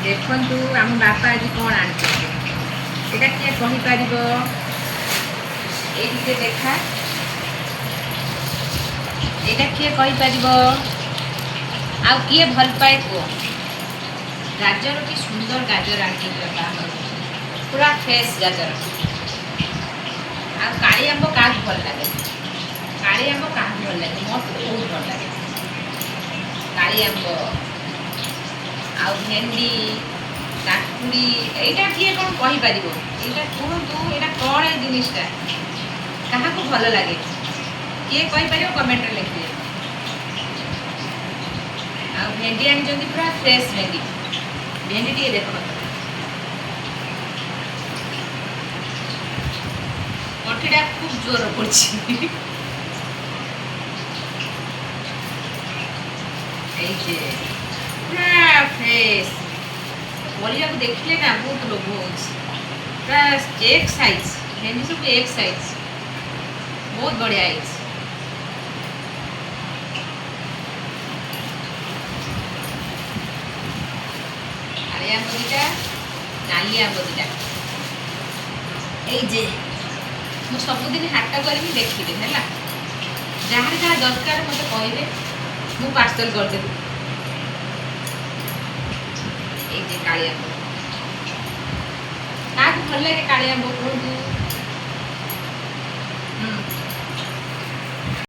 ଦେଖନ୍ତୁ ଆମ ବାପା ଆଜି କ'ଣ ଆଣିଛନ୍ତି। ଏଇଟା କିଏ କହିପାରିବ? ଏଇ ଟିକେ ଦେଖା, ଏଇଟା କିଏ କହିପାରିବ? ଆଉ କିଏ ଭଲ ପାଏ କୁହ? ଗାଜର, କି ସୁନ୍ଦର ଗାଜର ଆଣିଛନ୍ତି ବାପା ଆମର, ପୁରା ଫ୍ରେଶ୍ ଗାଜର। ଆଉ କାଳି ଆମ୍ବ କାହାକୁ ଭଲ ଲାଗେ? କାଳି ଆମ୍ବ କାହାକୁ ଭଲ ଲାଗେ? ମୋତେ ବହୁତ ଭଲ ଲାଗେ କାଳି ଆମ୍ବ। ଆଉ ଭେଣ୍ଡି, କାକୁଡ଼ି, ଏଇଟା କିଏ କ'ଣ କହିପାରିବ? ଏଇଟା କୁହନ୍ତୁ, ଏଇଟା କ'ଣ ଏ ଜିନିଷଟା କାହାକୁ ଭଲ ଲାଗେ? କିଏ କହିପାରିବ? କମେଣ୍ଟରେ ଲେଖିବେ। ଆଉ ଭେଣ୍ଡି ଆଣିଛନ୍ତି ପୁରା ଫ୍ରେଶ୍ ଭେଣ୍ଡି। ଭେଣ୍ଡି ଟିକେ ଦେଖନ୍ତୁ, କଣ୍ଠିଟା খুব ଜୋର ପଡ଼ୁଛି। এই যে ପୁରା ଫ୍ରେଶ୍ ପରିବାକୁ ଦେଖିଲେ ନା ବହୁତ ଲୋଭ ହେଉଛି। ପୁରା ଏକ ସାଇଜ୍ ଭେଣ୍ଡି, ସବୁ ଏକ ସାଇଜ୍, ବହୁତ ବଢ଼ିଆ ହେଇଛି। କାଳି ଆମ୍ବ ଦୁଇଟା, ନାଲି ଆମ୍ବ ଦୁଇଟା। ଏଇ ଯେ ମୁଁ ସବୁଦିନ ହାଟ କରିକି ଦେଖିବି ହେଲା, ଯାହାର ଯାହା ଦରକାର ମୋତେ କହିବେ, ମୁଁ ପାର୍ସଲ କରିଦେବି। এই যে কাଳି আম্ব, କାହାକୁ ଭଲ ଲାଗେ କାଳି ଆମ୍ବ କୁହନ୍ତୁ?